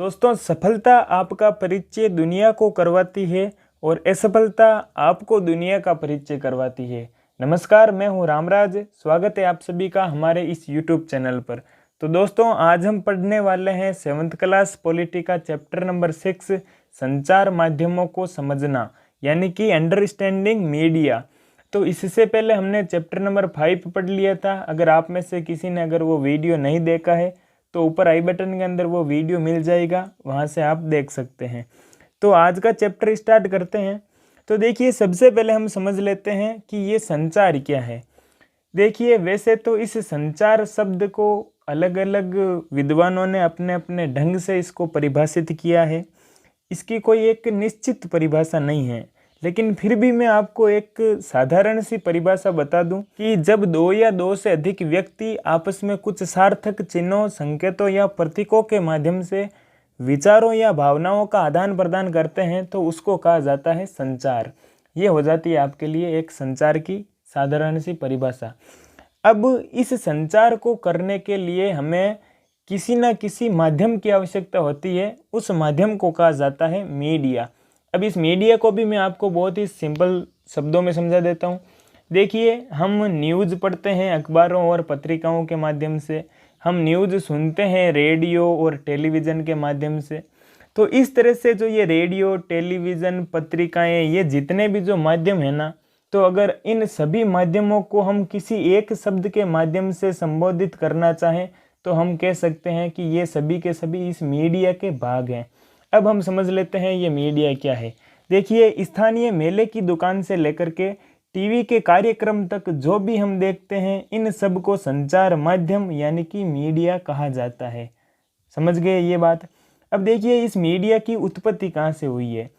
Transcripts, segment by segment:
दोस्तों, सफलता आपका परिचय दुनिया को करवाती है और असफलता आपको दुनिया का परिचय करवाती है। नमस्कार, मैं हूं रामराज। स्वागत है आप सभी का हमारे इस YouTube चैनल पर। तो दोस्तों, आज हम पढ़ने वाले हैं 7th क्लास पॉलिटी का चैप्टर नंबर 6 संचार माध्यमों को समझना, यानी कि अंडरस्टैंडिंग मीडिया। तो इससे पहले हमने चैप्टर नंबर 5 पढ़ लिया था। अगर आप में से किसी ने अगर वो वीडियो नहीं देखा है तो ऊपर आई बटन के अंदर वो वीडियो मिल जाएगा, वहाँ से आप देख सकते हैं। तो आज का चैप्टर स्टार्ट करते हैं। तो देखिए, सबसे पहले हम समझ लेते हैं कि ये संचार क्या है। देखिए, वैसे तो इस संचार शब्द को अलग अलग विद्वानों ने अपने अपने ढंग से इसको परिभाषित किया है। इसकी कोई एक निश्चित परिभाषा नहीं है, लेकिन फिर भी मैं आपको एक साधारण सी परिभाषा बता दूं कि जब दो या दो से अधिक व्यक्ति आपस में कुछ सार्थक चिन्हों, संकेतों या प्रतीकों के माध्यम से विचारों या भावनाओं का आदान प्रदान करते हैं तो उसको कहा जाता है संचार। ये हो जाती है आपके लिए एक संचार की साधारण सी परिभाषा। अब इस संचार को करने के लिए हमें किसी न किसी माध्यम की आवश्यकता होती है। उस माध्यम को कहा जाता है मीडिया। अब इस मीडिया को भी मैं आपको बहुत ही सिंपल शब्दों में समझा देता हूँ। देखिए, हम न्यूज़ पढ़ते हैं अखबारों और पत्रिकाओं के माध्यम से, हम न्यूज़ सुनते हैं रेडियो और टेलीविज़न के माध्यम से। तो इस तरह से जो ये रेडियो, टेलीविज़न, पत्रिकाएं, ये जितने भी जो माध्यम है ना, तो अगर इन सभी माध्यमों को हम किसी एक शब्द के माध्यम से संबोधित करना चाहें तो हम कह सकते हैं कि ये सभी के सभी इस मीडिया के भाग हैं। अब हम समझ लेते हैं ये मीडिया क्या है। देखिए, स्थानीय मेले की दुकान से लेकर के टीवी के कार्यक्रम तक जो भी हम देखते हैं, इन सब को संचार माध्यम यानी कि मीडिया कहा जाता है। समझ गए ये बात। अब देखिए, इस मीडिया की उत्पत्ति कहाँ से हुई है।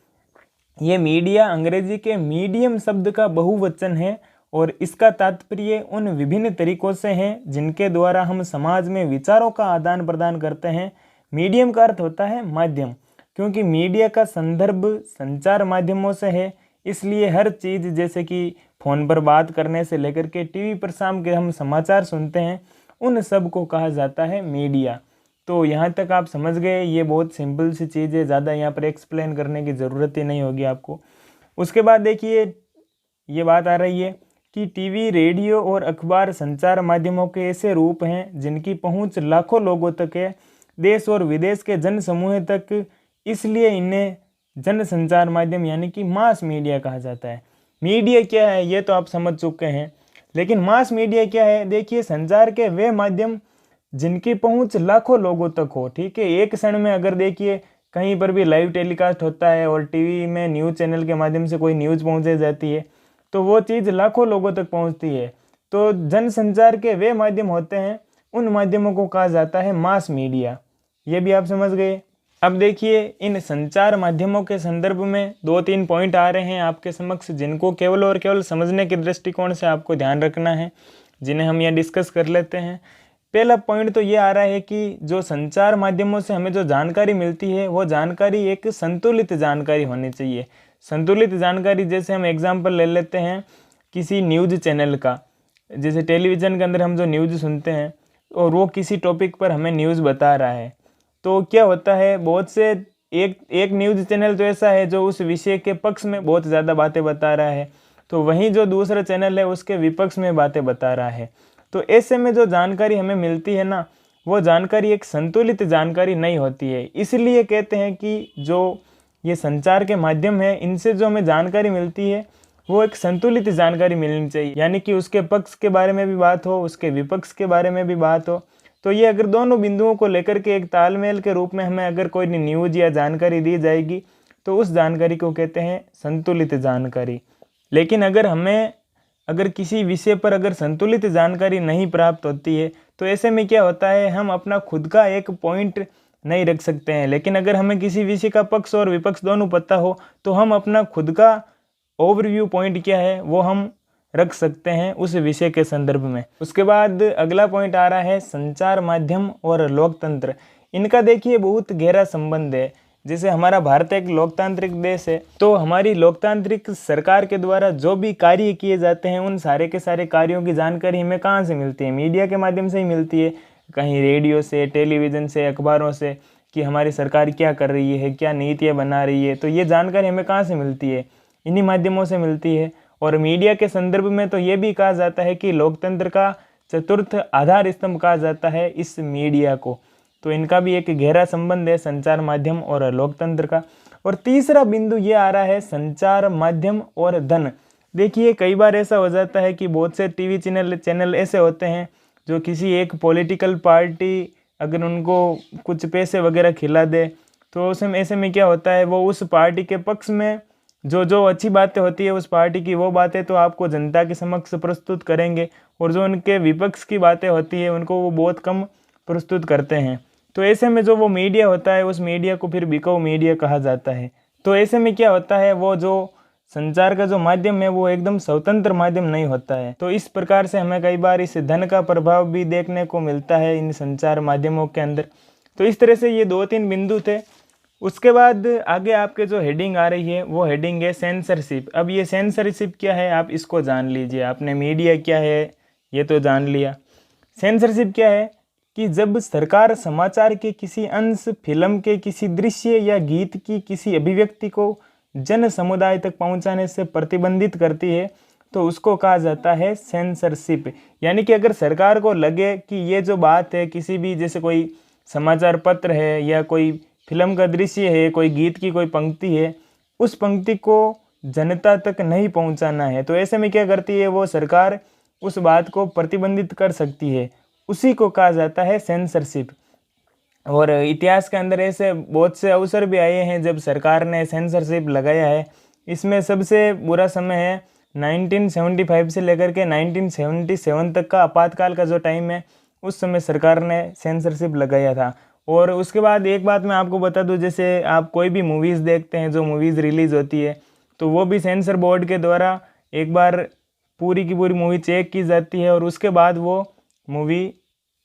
ये मीडिया अंग्रेजी के मीडियम शब्द का बहुवचन है और इसका तात्पर्य उन विभिन्न तरीकों से है जिनके द्वारा हम समाज में विचारों का आदान प्रदान करते हैं। मीडियम का अर्थ होता है माध्यम, क्योंकि मीडिया का संदर्भ संचार माध्यमों से है, इसलिए हर चीज़ जैसे कि फ़ोन पर बात करने से लेकर के टीवी पर शाम के हम समाचार सुनते हैं, उन सब को कहा जाता है मीडिया। तो यहाँ तक आप समझ गए। ये बहुत सिंपल सी चीज़ है, ज़्यादा यहाँ पर एक्सप्लेन करने की ज़रूरत ही नहीं होगी आपको। उसके बाद देखिए, ये बात आ रही है कि टीवी, रेडियो और अखबार संचार माध्यमों के ऐसे रूप हैं जिनकी पहुँच लाखों लोगों तक है, देश और विदेश के जन समूह तक, इसलिए इन्हें जन संचार माध्यम यानी कि मास मीडिया कहा जाता है। मीडिया क्या है ये तो आप समझ चुके हैं, लेकिन मास मीडिया क्या है। देखिए, संचार के वे माध्यम जिनकी पहुंच लाखों लोगों तक हो। ठीक है, एक क्षण में अगर देखिए कहीं पर भी लाइव टेलीकास्ट होता है और टीवी में न्यूज़ चैनल के माध्यम से कोई न्यूज़ पहुंचाई जाती है तो वो चीज़ लाखों लोगों तक पहुंचती है। तो जन संचार के वे माध्यम होते हैं, उन माध्यमों को कहा जाता है मास मीडिया। ये भी आप समझ गए। अब देखिए, इन संचार माध्यमों के संदर्भ में 2-3 पॉइंट आ रहे हैं आपके समक्ष, जिनको केवल और केवल समझने के दृष्टिकोण से आपको ध्यान रखना है, जिन्हें हम यहाँ डिस्कस कर लेते हैं। पहला पॉइंट तो ये आ रहा है कि जो संचार माध्यमों से हमें जो जानकारी मिलती है वो जानकारी एक संतुलित जानकारी होनी चाहिए। संतुलित जानकारी, जैसे हम एग्जाम्पल ले लेते हैं किसी न्यूज़ चैनल का, जैसे टेलीविज़न के अंदर हम जो न्यूज़ सुनते हैं और वो किसी टॉपिक पर हमें न्यूज़ बता रहा है, तो क्या होता है, बहुत से एक न्यूज़ चैनल तो ऐसा है जो उस विषय के पक्ष में बहुत ज़्यादा बातें बता रहा है, तो वहीं जो दूसरा चैनल है उसके विपक्ष में बातें बता रहा है। तो ऐसे में जो जानकारी हमें मिलती है ना, वो जानकारी एक संतुलित जानकारी नहीं होती है। इसलिए कहते हैं कि जो ये संचार के माध्यम है, इनसे जो हमें जानकारी मिलती है वो एक संतुलित जानकारी मिलनी चाहिए, यानी कि उसके पक्ष के बारे में भी बात हो, उसके विपक्ष के बारे में भी बात हो। तो ये अगर दोनों बिंदुओं को लेकर के एक तालमेल के रूप में हमें अगर कोई न्यूज़ या जानकारी दी जाएगी तो उस जानकारी को कहते हैं संतुलित जानकारी। लेकिन अगर किसी विषय पर अगर संतुलित जानकारी नहीं प्राप्त होती है तो ऐसे में क्या होता है, हम अपना खुद का एक पॉइंट नहीं रख सकते हैं। लेकिन अगर हमें किसी विषय का पक्ष और विपक्ष दोनों पता हो तो हम अपना खुद का ओवरव्यू पॉइंट क्या है वो हम रख सकते हैं उस विषय के संदर्भ में। उसके बाद अगला पॉइंट आ रहा है संचार माध्यम और लोकतंत्र। इनका देखिए बहुत गहरा संबंध है। जैसे हमारा भारत एक लोकतांत्रिक देश है, तो हमारी लोकतांत्रिक सरकार के द्वारा जो भी कार्य किए जाते हैं उन सारे के सारे कार्यों की जानकारी हमें कहाँ से मिलती है, मीडिया के माध्यम से ही मिलती है। कहीं रेडियो से, टेलीविज़न से, अखबारों से, कि हमारी सरकार क्या कर रही है, क्या नीतियाँ बना रही है। तो ये जानकारी हमें कहाँ से मिलती है? इन्हीं माध्यमों से मिलती है। और मीडिया के संदर्भ में तो ये भी कहा जाता है कि लोकतंत्र का चतुर्थ आधार स्तंभ कहा जाता है इस मीडिया को। तो इनका भी एक गहरा संबंध है, संचार माध्यम और लोकतंत्र का। और तीसरा बिंदु ये आ रहा है संचार माध्यम और धन। देखिए, कई बार ऐसा हो जाता है कि बहुत से टीवी चैनल ऐसे होते हैं जो किसी एक पॉलिटिकल पार्टी अगर उनको कुछ पैसे वगैरह खिला दे, तो उसमें ऐसे में क्या होता है, वो उस पार्टी के पक्ष में जो अच्छी बातें होती है उस पार्टी की, वो बातें तो आपको जनता के समक्ष प्रस्तुत करेंगे, और जो उनके विपक्ष की बातें होती है उनको वो बहुत कम प्रस्तुत करते हैं। तो ऐसे में जो वो मीडिया होता है, उस मीडिया को फिर बिकाऊ मीडिया कहा जाता है। तो ऐसे में क्या होता है, वो जो संचार का जो माध्यम है वो एकदम स्वतंत्र माध्यम नहीं होता है। तो इस प्रकार से हमें कई बार इस धन का प्रभाव भी देखने को मिलता है इन संचार माध्यमों के अंदर। तो इस तरह से ये 2-3 बिंदु थे। उसके बाद आगे आपके जो हेडिंग आ रही है वो हेडिंग है सेंसरशिप। अब ये सेंसरशिप क्या है, आप इसको जान लीजिए। आपने मीडिया क्या है ये तो जान लिया। सेंसरशिप क्या है कि जब सरकार समाचार के किसी अंश, फिल्म के किसी दृश्य या गीत की किसी अभिव्यक्ति को जन समुदाय तक पहुंचाने से प्रतिबंधित करती है तो उसको कहा जाता है सेंसरशिप। यानी कि अगर सरकार को लगे कि ये जो बात है, किसी भी जैसे कोई समाचार पत्र है या कोई फिल्म का दृश्य है, कोई गीत की कोई पंक्ति है, उस पंक्ति को जनता तक नहीं पहुंचाना है, तो ऐसे में क्या करती है वो सरकार, उस बात को प्रतिबंधित कर सकती है। उसी को कहा जाता है सेंसरशिप। और इतिहास के अंदर ऐसे बहुत से अवसर भी आए हैं जब सरकार ने सेंसरशिप लगाया है। इसमें सबसे बुरा समय है 1975 से लेकर के 1977 तक का आपातकाल का जो टाइम है, उस समय सरकार ने सेंसरशिप लगाया था। और उसके बाद एक बात मैं आपको बता दूं, जैसे आप कोई भी मूवीज़ देखते हैं, जो मूवीज़ रिलीज़ होती है तो वो भी सेंसर बोर्ड के द्वारा एक बार पूरी की पूरी मूवी चेक की जाती है और उसके बाद वो मूवी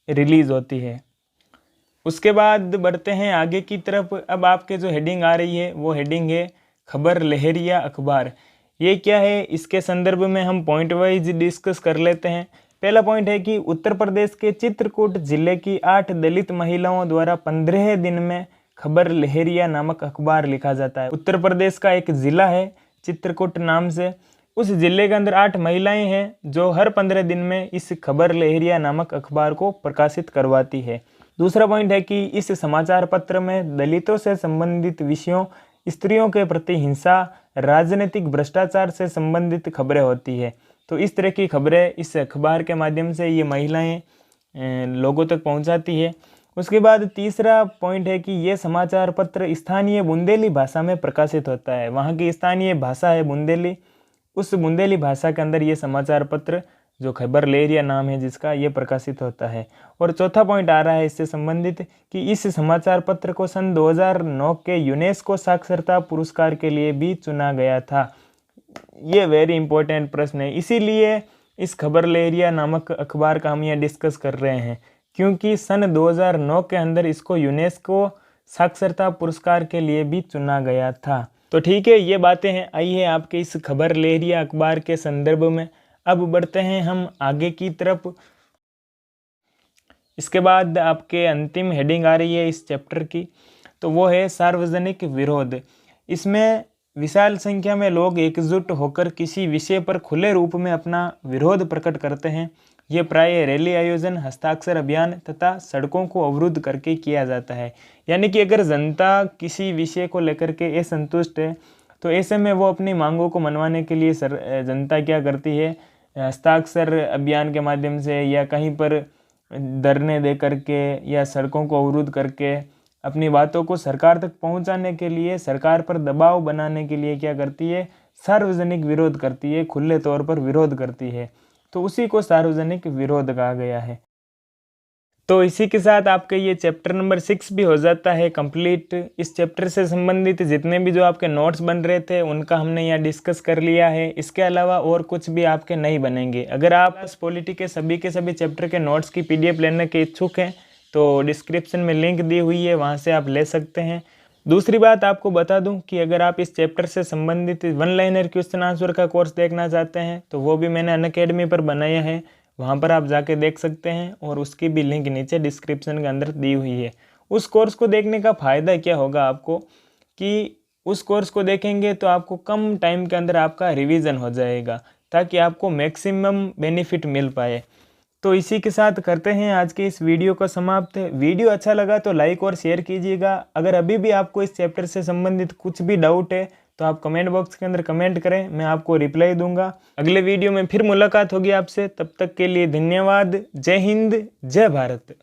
रिलीज़ होती है। उसके बाद बढ़ते हैं आगे की तरफ। अब आपके जो हेडिंग आ रही है वो हेडिंग है खबर लहरिया अखबार। ये क्या है, इसके संदर्भ में हम पॉइंट वाइज डिस्कस कर लेते हैं। पहला पॉइंट है कि उत्तर प्रदेश के चित्रकूट जिले की 8 दलित महिलाओं द्वारा 15 दिन में खबर लहरिया नामक अखबार लिखा जाता है। उत्तर प्रदेश का एक ज़िला है चित्रकूट नाम से, उस जिले के अंदर 8 महिलाएं हैं जो हर 15 दिन में इस खबर लहरिया नामक अखबार को प्रकाशित करवाती है। दूसरा पॉइंट है कि इस समाचार पत्र में दलितों से संबंधित विषयों, स्त्रियों के प्रति हिंसा, राजनीतिक भ्रष्टाचार से संबंधित खबरें होती है। तो इस तरह की खबरें इस अखबार के माध्यम से ये महिलाएं लोगों तक पहुंचाती है। उसके बाद तीसरा पॉइंट है कि ये समाचार पत्र स्थानीय बुंदेली भाषा में प्रकाशित होता है। वहाँ की स्थानीय भाषा है बुंदेली, उस बुंदेली भाषा के अंदर ये समाचार पत्र जो खबर लहरिया नाम है जिसका, ये प्रकाशित होता है। और चौथा पॉइंट आ रहा है इससे संबंधित कि इस समाचार पत्र को सन 2009 के यूनेस्को साक्षरता पुरस्कार के लिए भी चुना गया था। ये वेरी इंपॉर्टेंट प्रश्न है, इसीलिए इस खबर लहरिया नामक अखबार का हम यहाँ डिस्कस कर रहे हैं, क्योंकि सन 2009 के अंदर इसको यूनेस्को साक्षरता पुरस्कार के लिए भी चुना गया था। तो ठीक है, ये बातें हैं आई है आपके इस खबर लहरिया अखबार के संदर्भ में। अब बढ़ते हैं हम आगे की तरफ। इसके बाद आपके अंतिम हेडिंग आ रही है इस चैप्टर की, तो वो है सार्वजनिक विरोध। इसमें विशाल संख्या में लोग एकजुट होकर किसी विषय पर खुले रूप में अपना विरोध प्रकट करते हैं। ये प्राय रैली आयोजन, हस्ताक्षर अभियान तथा सड़कों को अवरुद्ध करके किया जाता है। यानी कि अगर जनता किसी विषय को लेकर के असंतुष्ट है तो ऐसे में वो अपनी मांगों को मनवाने के लिए जनता क्या करती है, हस्ताक्षर अभियान के माध्यम से या कहीं पर धरने दे करके या सड़कों को अवरुद्ध करके अपनी बातों को सरकार तक पहुंचाने के लिए, सरकार पर दबाव बनाने के लिए क्या करती है, सार्वजनिक विरोध करती है, खुले तौर पर विरोध करती है। तो उसी को सार्वजनिक विरोध कहा गया है। तो इसी के साथ आपके ये चैप्टर नंबर 6 भी हो जाता है कंप्लीट। इस चैप्टर से संबंधित जितने भी जो आपके नोट्स बन रहे थे उनका हमने यहाँ डिस्कस कर लिया है। इसके अलावा और कुछ भी आपके नहीं बनेंगे। अगर आप पॉलिटी के सभी चैप्टर के नोट्स की PDF लेने के इच्छुक हैं तो डिस्क्रिप्शन में लिंक दी हुई है, वहाँ से आप ले सकते हैं। दूसरी बात आपको बता दूं कि अगर आप इस चैप्टर से संबंधित 1 लाइनर क्वेश्चन आंसर का कोर्स देखना चाहते हैं तो वो भी मैंने अनअकैडमी पर बनाया है, वहाँ पर आप जाके देख सकते हैं और उसकी भी लिंक नीचे डिस्क्रिप्शन के अंदर दी हुई है। उस कोर्स को देखने का फ़ायदा क्या होगा आपको कि उस कोर्स को देखेंगे तो आपको कम टाइम के अंदर आपका रिवीजन हो जाएगा, ताकि आपको मैक्सिमम बेनिफिट मिल पाए। तो इसी के साथ करते हैं आज के इस वीडियो को समाप्त। वीडियो अच्छा लगा तो लाइक और शेयर कीजिएगा। अगर अभी भी आपको इस चैप्टर से संबंधित कुछ भी डाउट है तो आप कमेंट बॉक्स के अंदर कमेंट करें, मैं आपको रिप्लाई दूंगा। अगले वीडियो में फिर मुलाकात होगी आपसे, तब तक के लिए धन्यवाद। जय हिंद, जय भारत।